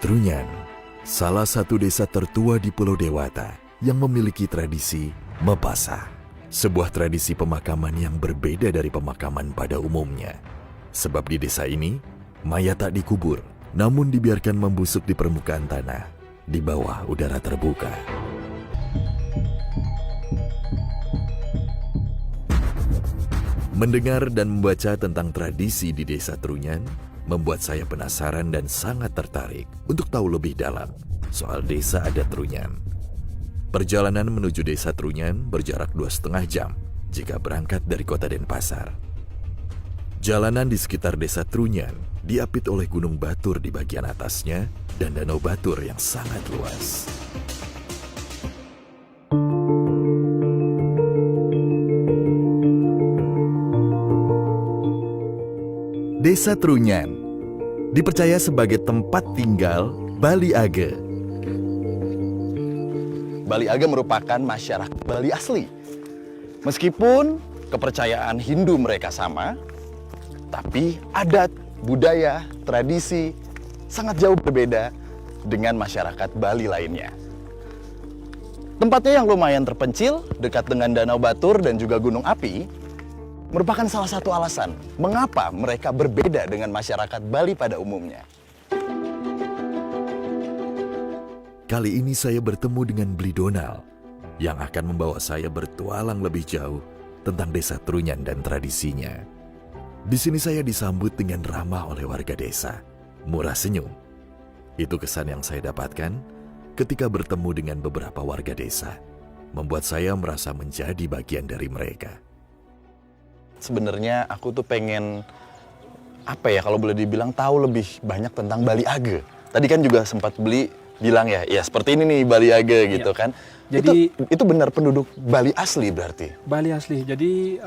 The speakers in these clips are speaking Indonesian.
Trunyan, salah satu desa tertua di Pulau Dewata yang memiliki tradisi Mepasa. Sebuah tradisi pemakaman yang berbeda dari pemakaman pada umumnya. Sebab di desa ini, mayat tak dikubur, namun dibiarkan membusuk di permukaan tanah, di bawah udara terbuka. Mendengar dan membaca tentang tradisi di desa Trunyan membuat saya penasaran dan sangat tertarik untuk tahu lebih dalam soal desa adat Trunyan. Perjalanan menuju desa Trunyan berjarak 2,5 jam jika berangkat dari kota Denpasar. Jalanan di sekitar desa Trunyan diapit oleh gunung batur di bagian atasnya dan danau batur yang sangat luas. Desa Trunyan dipercaya sebagai tempat tinggal Bali Age. Bali Age merupakan masyarakat Bali asli. Meskipun kepercayaan Hindu mereka sama, tapi adat, budaya, tradisi sangat jauh berbeda dengan masyarakat Bali lainnya. Tempatnya yang lumayan terpencil, dekat dengan Danau Batur dan juga Gunung Api, merupakan salah satu alasan mengapa mereka berbeda dengan masyarakat Bali pada umumnya. Kali ini saya bertemu dengan Bli Donald yang akan membawa saya bertualang lebih jauh tentang desa Trunyan dan tradisinya. Di sini saya disambut dengan ramah oleh warga desa, murah senyum. Itu kesan yang saya dapatkan ketika bertemu dengan beberapa warga desa, membuat saya merasa menjadi bagian dari mereka. Sebenarnya aku tuh pengen, kalau boleh dibilang tahu lebih banyak tentang Bali Age. Tadi kan juga sempat Beli bilang ya seperti ini nih Bali Age gitu kan. Jadi itu benar penduduk Bali asli berarti? Bali asli. Jadi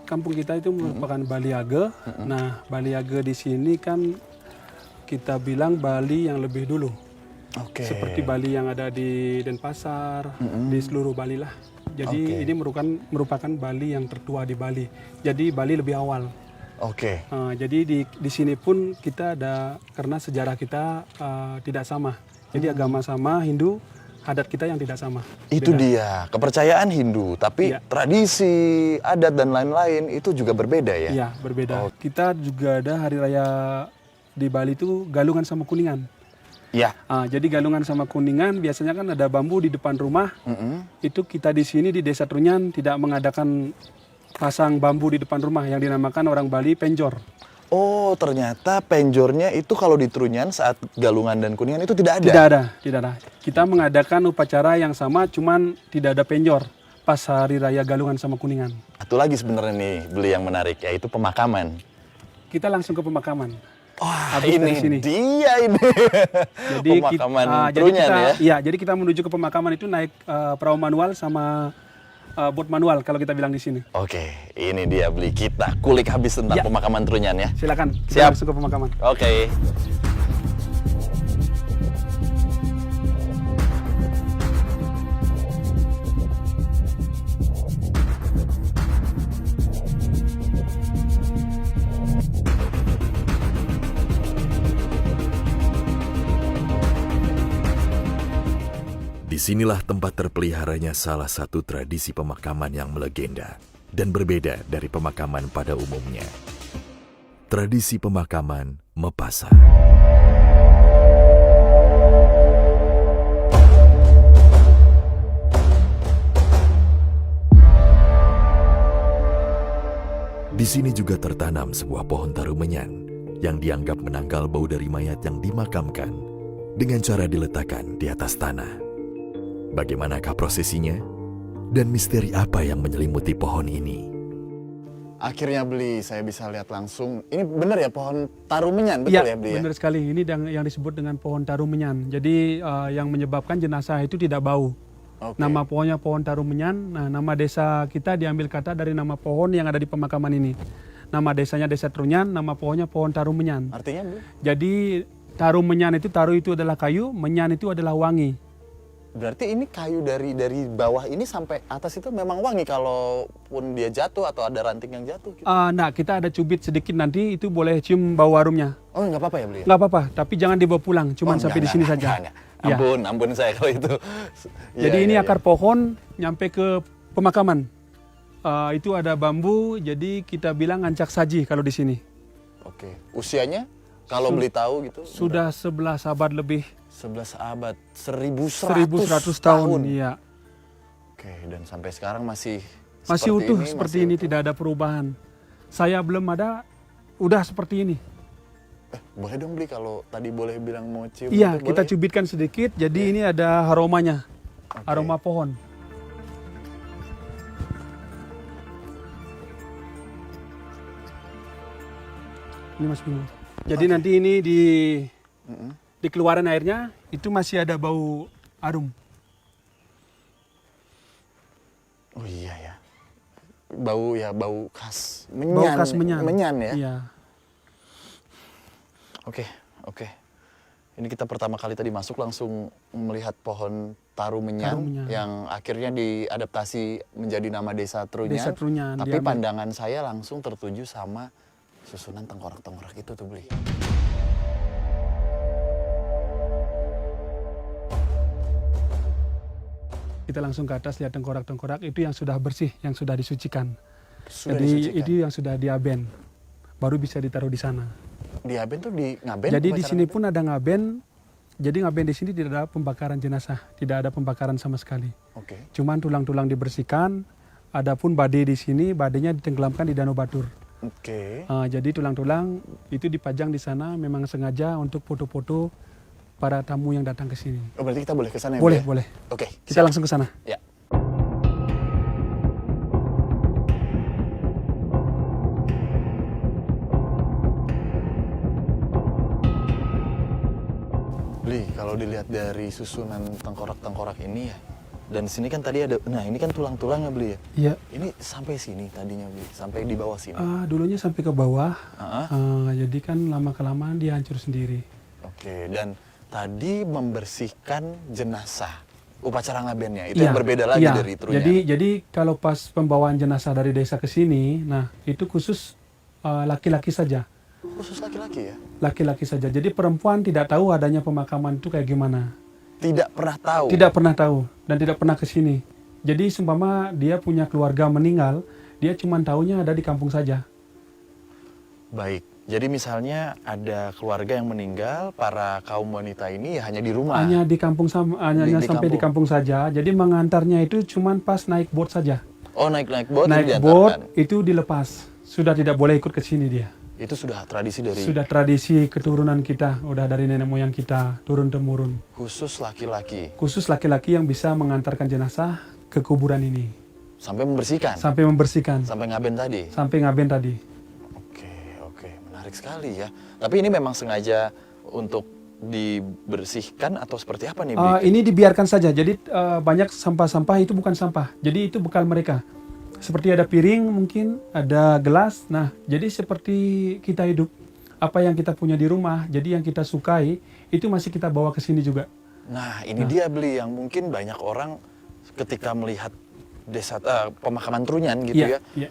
kampung kita itu merupakan Bali Age. Nah, Bali Age di sini kan kita bilang Bali yang lebih dulu. Oke. Seperti Bali yang ada di Denpasar, di seluruh Bali lah. Jadi ini merupakan Bali yang tertua di Bali. Jadi Bali lebih awal. Oke. Jadi di sini pun kita ada, karena sejarah kita tidak sama. Jadi agama sama, Hindu, adat kita yang tidak sama. Itu Beda. dia, kepercayaan Hindu, tapi tradisi, adat dan lain-lain itu juga berbeda ya? Iya, berbeda. Kita juga ada hari raya di Bali itu Galungan sama Kuningan. Iya. Jadi Galungan sama Kuningan biasanya kan ada bambu di depan rumah. Itu kita di sini di Desa Trunyan tidak mengadakan pasang bambu di depan rumah yang dinamakan orang Bali penjor. Oh, ternyata penjornya itu kalau di Trunyan saat Galungan dan Kuningan itu tidak ada? Tidak ada. Kita mengadakan upacara yang sama, cuman tidak ada penjor pas hari raya Galungan sama Kuningan. Satu lagi sebenarnya nih, Beli yang menarik, yaitu pemakaman. Kita langsung ke pemakaman. Wah, Habis dari ini sini. dia ini. Jadi pemakaman Trunyan ya? Iya, jadi kita menuju ke pemakaman itu naik perahu manual sama bot manual kalau kita bilang di sini. Oke, ini dia Beli, kita kulik habis tentang pemakaman Trunyan ya. Silakan, kita Siap. langsung ke pemakaman. Oke. Disinilah tempat terpeliharanya salah satu tradisi pemakaman yang melegenda dan berbeda dari pemakaman pada umumnya. Tradisi pemakaman Mepasa. Di sini juga tertanam sebuah pohon tarumenyan yang dianggap menangkal bau dari mayat yang dimakamkan dengan cara diletakkan di atas tanah. Bagaimanakah prosesinya? Dan misteri apa yang menyelimuti pohon ini? Akhirnya Beli, saya bisa lihat langsung. Ini benar ya pohon tarumenyan, betul ya Beli? Benar sekali. Ini yang disebut dengan pohon tarumenyan. Jadi yang menyebabkan jenazah itu tidak bau. Nama pohonnya pohon tarumenyan. Nah, nama desa kita diambil kata dari nama pohon yang ada di pemakaman ini. Nama desanya Desa Trunyan, nama pohonnya pohon tarumenyan. Artinya Beli? Jadi tarumenyan itu, taru itu adalah kayu, menyan itu adalah wangi. Berarti ini kayu dari bawah ini sampai atas itu memang wangi kalaupun dia jatuh atau ada ranting yang jatuh gitu. Nah, kita ada cubit sedikit nanti, itu boleh cium bau harumnya. Oh, nggak apa-apa ya beli? Nggak apa-apa, tapi jangan dibawa pulang, cuman sampai di sini saja. Enggak. Ya. Ampun saya kalau itu. Jadi Iya, ini iya, akar pohon nyampe ke pemakaman. Itu ada bambu, jadi kita bilang ancak saji kalau di sini. Oke. Usianya kalau beli tahu gitu? Sudah 11 abad lebih. 11 abad, 1100 tahun. Iya. Oke, dan sampai sekarang masih Utuh ini, seperti ini, tidak ada perubahan. Saya belum ada, udah seperti ini. Boleh dong beli kalau tadi boleh bilang mau cium. Iya, gitu, kita boleh? cubitkan sedikit, jadi ini ada aromanya, Oke. aroma pohon. Ini Mas Bimo. Jadi nanti ini di keluaran airnya itu masih ada bau harum. Oh iya ya. Bau khas menyan. Bau khas menyan. Menyan ya. Iya. Oke. Ini kita pertama kali tadi masuk langsung melihat pohon taru menyan yang akhirnya diadaptasi menjadi nama Desa Trunyan. Desa Trunyan. Tapi pandangan saya langsung tertuju sama susunan tengkorak-tengkorak itu tuh beli. Kita langsung ke atas lihat tengkorak-tengkorak itu yang sudah bersih, yang sudah disucikan. Sudah Jadi disucikan. itu yang sudah diaben, baru bisa ditaruh di sana. Diaben tuh di ngaben. Jadi di upacara sini ngaben? pun ada ngaben. Jadi ngaben di sini tidak ada pembakaran jenazah, tidak ada pembakaran sama sekali. Oke. Cuman tulang-tulang dibersihkan. Adapun bade di sini, badenya ditenggelamkan di Danau Batur. Oke. Jadi tulang-tulang itu dipajang di sana memang sengaja untuk foto-foto para tamu yang datang ke sini. Oh, berarti kita boleh ke sana ya? Boleh, Bu, ya? boleh. Oke. Kita langsung ke sana. Ya. Beli, kalau dilihat dari susunan tengkorak-tengkorak ini ya, dan sini kan tadi ada, nah ini kan tulang-tulangnya beli ya. Iya. Ini sampai sini tadinya beli, sampai di bawah sini. Dulunya sampai ke bawah. Ah. Jadi kan lama-kelamaan dia hancur sendiri. Oke, dan tadi membersihkan jenazah. Upacara ngabennya itu Iya, yang berbeda lagi iya. dari Trunyan. Jadi kalau pas pembawaan jenazah dari desa ke sini, nah itu khusus laki-laki saja. Khusus laki-laki ya? Laki-laki saja. Jadi perempuan tidak tahu adanya pemakaman itu kayak gimana. Tidak pernah tahu. Tidak pernah tahu dan tidak pernah ke sini. Jadi seumpama dia punya keluarga meninggal, dia cuma tahunya ada di kampung saja. Baik. Jadi misalnya ada keluarga yang meninggal, para kaum wanita ini ya hanya di rumah. Hanya di kampung hanya Di sampai di kampung saja. Jadi mengantarnya itu cuma pas naik boat saja. Oh, naik bot Naik diantarkan. boat itu dilepas. Sudah tidak boleh ikut ke sini dia. Itu sudah tradisi dari Sudah tradisi keturunan kita, udah dari nenek moyang kita turun temurun. khusus laki-laki. Khusus laki-laki yang bisa mengantarkan jenazah ke kuburan ini. Sampai membersihkan. Sampai membersihkan. Sampai ngaben tadi. Sampai ngaben tadi. Oke, menarik sekali ya. Tapi ini memang sengaja untuk dibersihkan atau seperti apa nih? Bli? Ini dibiarkan saja. Jadi banyak sampah-sampah itu bukan sampah. Jadi itu bekal mereka. Seperti ada piring mungkin, ada gelas. Nah, jadi seperti kita hidup. Apa yang kita punya di rumah, jadi yang kita sukai, itu masih kita bawa ke sini juga. Nah, ini dia Bli yang mungkin banyak orang ketika melihat desa pemakaman Trunyan gitu ya. Iya.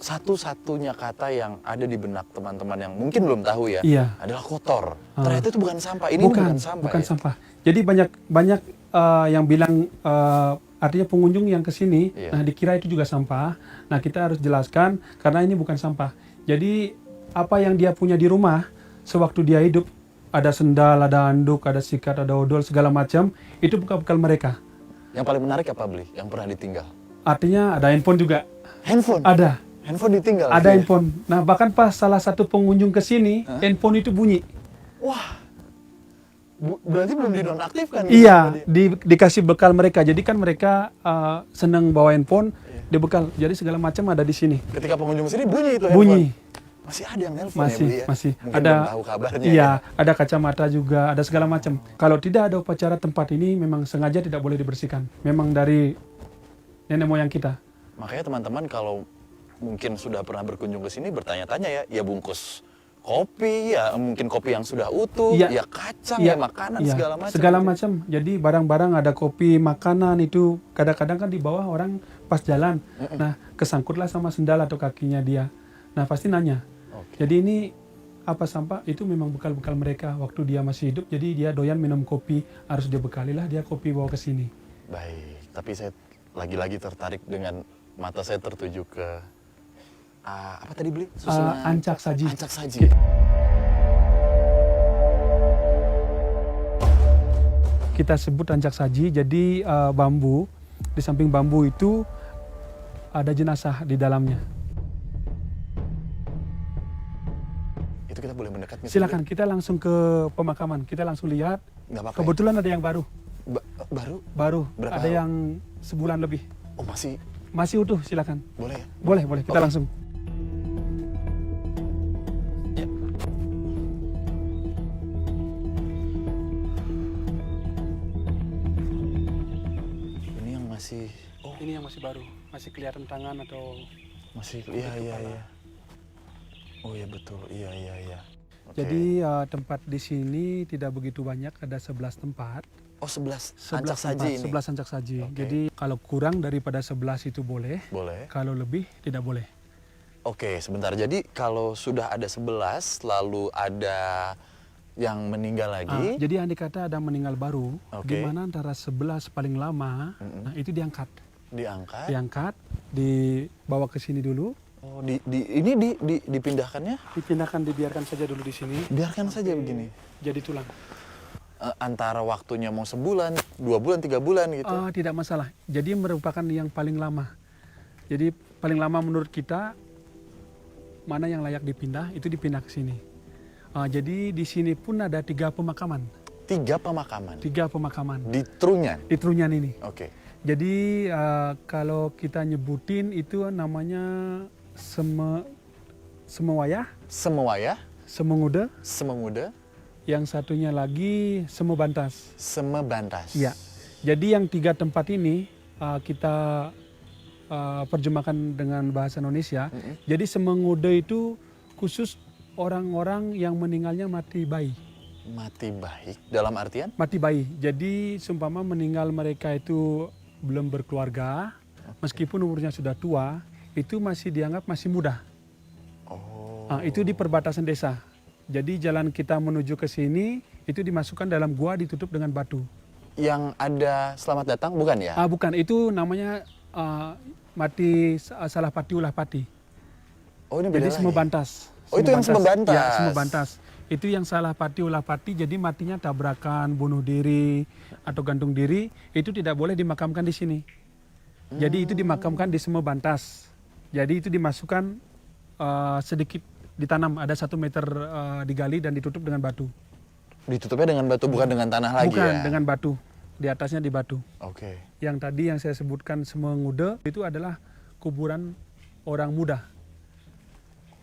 Satu-satunya kata yang ada di benak teman-teman yang mungkin belum tahu ya, Iya. adalah kotor. Ternyata itu bukan sampah. Ini bukan sampah. bukan Ya? sampah. Jadi banyak yang bilang artinya pengunjung yang ke sini, Iya. nah dikira itu juga sampah. Nah, kita harus jelaskan karena ini bukan sampah. Jadi apa yang dia punya di rumah sewaktu dia hidup, ada sendal, ada anduk, ada sikat, ada odol segala macam, itu bekal-bekal mereka. Yang paling menarik apa Bli? Yang pernah ditinggal? Artinya ada handphone juga. Handphone. Ada. Handphone ditinggal. Ada Bli, ya? handphone. Nah, bahkan pas salah satu pengunjung ke sini, handphone itu bunyi. Wah. Berarti belum dinonaktifkan. Iya, dikasih bekal mereka. Jadi kan mereka senang bawa handphone, dibekal. Jadi segala macam ada di sini. Ketika pengunjung sini bunyi itu Bunyi. handphone. Masih ada yang nelfon Masih, ya Bli ya? masih. Mungkin Ada, belum tahu kabarnya iya, ya. ada kacamata juga, ada segala macam. Kalau tidak ada upacara tempat ini, memang sengaja tidak boleh dibersihkan. Memang dari nenek moyang kita. Makanya teman-teman kalau mungkin sudah pernah berkunjung ke sini bertanya-tanya ya bungkus kopi, ya mungkin kopi yang sudah utuh, Iya. ya kacang, Iya, ya makanan, iya, segala macam. segala macam. Jadi barang-barang ada kopi, makanan itu kadang-kadang kan di bawah orang pas jalan. Nah, kesangkutlah sama sendal atau kakinya dia. Nah, pasti nanya. Oke. Jadi ini apa sampah itu memang bekal-bekal mereka waktu dia masih hidup. Jadi dia doyan minum kopi, harus dia bekalilah dia kopi bawa ke sini. Baik, tapi saya lagi-lagi tertarik dengan mata saya tertuju ke apa tadi beli? Susunan Ancak saji. Ancak saji. Kita sebut ancak saji. Jadi bambu, di samping bambu itu ada jenazah di dalamnya. Itu kita boleh mendekat misalnya? Silakan, kita langsung ke pemakaman. Kita langsung lihat. Nggak apa-apa. Kebetulan ada yang baru. Baru? Baru. Berapa Ada hari? yang sebulan lebih. Oh, Masih utuh, silakan. boleh ya? Boleh. Kita Oke. langsung. Ya. Ini yang masih, Ini yang masih baru. Masih kelihatan tangan atau... iya. Oh iya betul, iya. Oke. Jadi tempat di sini tidak begitu banyak, ada 11 tempat. Oh 11 11 ancak saji tempat, ini? 11 ancak saji. Oke. Jadi kalau kurang daripada 11 itu boleh, Boleh. kalau lebih tidak boleh. Oke, sebentar. Jadi kalau sudah ada 11, lalu ada yang meninggal lagi. Jadi andai kata ada meninggal baru, Oke. di mana antara 11 paling lama, nah itu diangkat. Diangkat. Diangkat, dibawa ke sini dulu, Oh, ini dipindahkannya? dipindahkan, dibiarkan saja dulu di sini, Biarkan saja begini. jadi tulang. Antara waktunya mau sebulan, 2 bulan, 3 bulan gitu. Tidak masalah. Jadi merupakan yang paling lama. Jadi paling lama menurut kita mana yang layak dipindah itu dipindah ke sini. Jadi di sini pun ada 3 pemakaman. 3 pemakaman. 3 pemakaman Di Trunyan. di Trunyan ini. Oke. Jadi kalau kita nyebutin itu namanya Semewayah, Semewayah, Semengude, Sememuda, yang satunya lagi Semebantas. Semebantas. Iya. Jadi yang 3 tempat ini kita terjemahkan dengan bahasa Indonesia. Jadi Semengude itu khusus orang-orang yang meninggalnya mati bayi. Mati baik dalam artian? Mati bayi. Jadi seumpama meninggal mereka itu belum berkeluarga, meskipun umurnya sudah tua, itu masih dianggap masih muda. Oh. Itu di perbatasan desa. Jadi jalan kita menuju ke sini itu dimasukkan dalam gua ditutup dengan batu. Yang ada selamat datang bukan ya? Bukan, itu namanya mati salah pati ulah pati. Oh, ini beda Jadi lagi. Semebantas. Oh, itu yang Semebantas. Ya, Semebantas. Itu yang salah pati ulah pati, jadi matinya tabrakan, bunuh diri, atau gantung diri, itu tidak boleh dimakamkan di sini. Jadi itu dimakamkan di Semebantas. Jadi itu dimasukkan sedikit ditanam, ada 1 meter digali dan ditutup dengan batu. Ditutupnya dengan batu, bukan dengan tanah lagi Bukan, ya? dengan batu. Di atasnya di batu. Oke. Yang tadi yang saya sebutkan Semengude, itu adalah kuburan orang muda.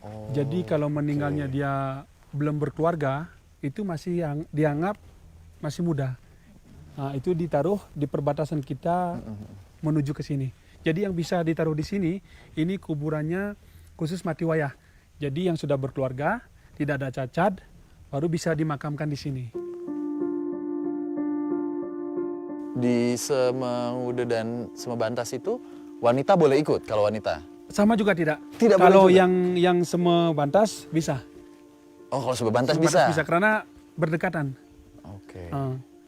Oh, Jadi kalau meninggalnya dia belum berkeluarga, itu masih yang dianggap masih muda. Itu ditaruh di perbatasan kita menuju ke sini. Jadi yang bisa ditaruh di sini, ini kuburannya khusus mati wayah. Jadi yang sudah berkeluarga, tidak ada cacat, baru bisa dimakamkan di sini. Di Semengude dan Semebantas itu wanita boleh ikut kalau wanita? Sama juga tidak. Tidak boleh Kalau juga? yang Semebantas bisa. Oh, kalau Semebantas Semebantas bisa? bisa karena berdekatan. Oke.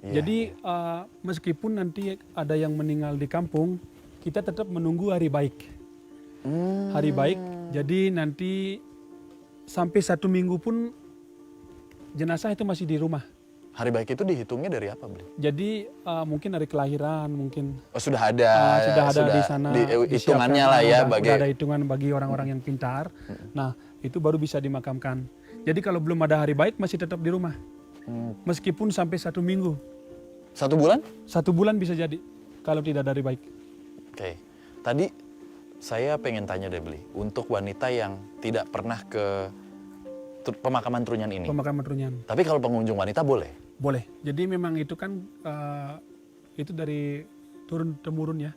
Iya, Jadi meskipun nanti ada yang meninggal di kampung, kita tetap menunggu hari baik. Hari baik, jadi nanti sampai 1 minggu pun jenazah itu masih di rumah. Hari baik itu dihitungnya dari apa, Bli? Jadi mungkin dari kelahiran, mungkin Oh, sudah ada. sudah ada di sana. Hitungannya lah ya. Udah ada hitungan bagi orang-orang yang pintar. Nah, itu baru bisa dimakamkan. Jadi kalau belum ada hari baik masih tetap di rumah. Meskipun sampai 1 minggu. 1 bulan? 1 bulan bisa jadi kalau tidak ada hari baik. Oke. Tadi saya pengen tanya deh, Bli. Untuk wanita yang tidak pernah ke pemakaman Trunyan ini. Pemakaman Trunyan. Tapi kalau pengunjung wanita boleh? Boleh. Jadi memang itu kan itu dari turun-temurun ya.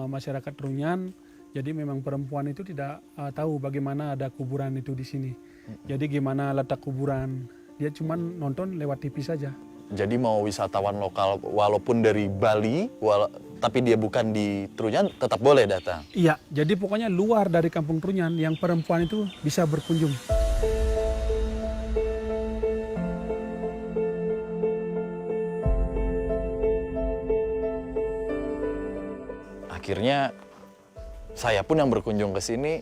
Masyarakat Trunyan. Jadi memang perempuan itu tidak tahu bagaimana ada kuburan itu di sini. Jadi gimana letak kuburan. Dia cuma nonton lewat TV saja. Jadi mau wisatawan lokal walaupun dari Bali, tapi dia bukan di Trunyan, tetap boleh datang. Iya, jadi pokoknya luar dari Kampung Trunyan yang perempuan itu bisa berkunjung. Akhirnya saya pun yang berkunjung ke sini,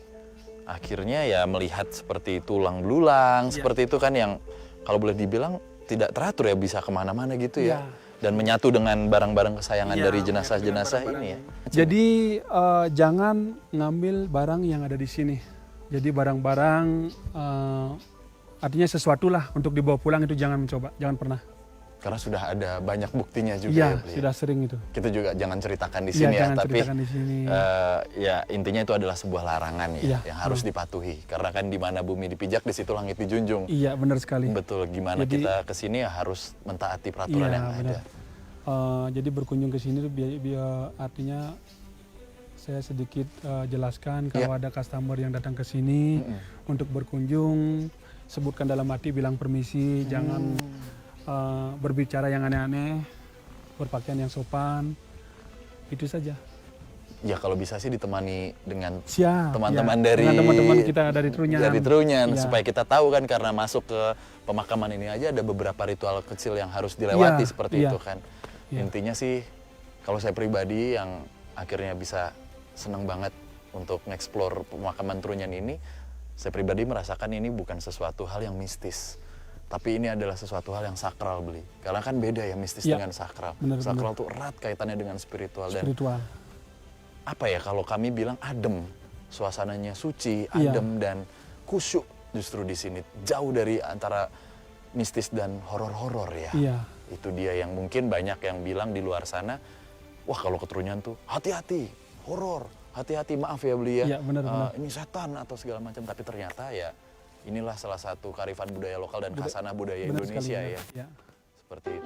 akhirnya ya melihat seperti tulang belulang, seperti itu kan yang kalau boleh dibilang tidak teratur ya, bisa kemana-mana gitu ya. Dan menyatu dengan barang-barang kesayangan dari jenazah-jenazah ini ya. Jadi jangan ngambil barang yang ada di sini. Jadi barang-barang artinya sesuatu lah untuk dibawa pulang itu jangan mencoba, jangan pernah. Karena sudah ada banyak buktinya juga Iya, ya, Bli. sudah sering itu. Kita juga jangan ceritakan di Iya, sini ya, jangan tapi ceritakan di sini. ya intinya itu adalah sebuah larangan ya, Iya, yang harus dipatuhi. Karena kan di mana bumi dipijak, di situ langit dijunjung. Iya, benar sekali. Betul, gimana Jadi- kita kesini ya harus mentaati peraturan Iya, yang benar. ada. Jadi berkunjung ke sini tuh biar artinya saya sedikit jelaskan kalau ada customer yang datang ke sini untuk berkunjung, sebutkan dalam hati, bilang permisi, jangan berbicara yang aneh-aneh, berpakaian yang sopan, itu saja. Ya kalau bisa sih ditemani dengan Siap. teman-teman ya, dari dengan teman-teman kita dari Trunyan. Dari Trunyan, Iya. supaya kita tahu kan, karena masuk ke pemakaman ini aja ada beberapa ritual kecil yang harus dilewati Iya, seperti iya. itu kan. Iya. Intinya sih kalau saya pribadi yang akhirnya bisa senang banget untuk nge-explore pemakaman Trunyan ini, saya pribadi merasakan ini bukan sesuatu hal yang mistis, tapi ini adalah sesuatu hal yang sakral, Beli. Karena kan beda ya mistis Iya, dengan sakral. benar, Sakral tuh erat kaitannya dengan spiritual. Dan Spiritual. apa ya, kalau kami bilang adem, suasananya suci, Iya. adem dan khusyuk justru di sini, jauh dari antara mistis dan horor-horor ya. Iya. Itu dia yang mungkin banyak yang bilang di luar sana, wah kalau ke Trunyan tuh hati-hati, horor, hati-hati, maaf ya Beli ya, Iya, benar. ini setan atau segala macam. Tapi ternyata ya inilah salah satu kearifan budaya lokal dan khasanah budaya Benar Indonesia sekali, ya. ya. Seperti itu.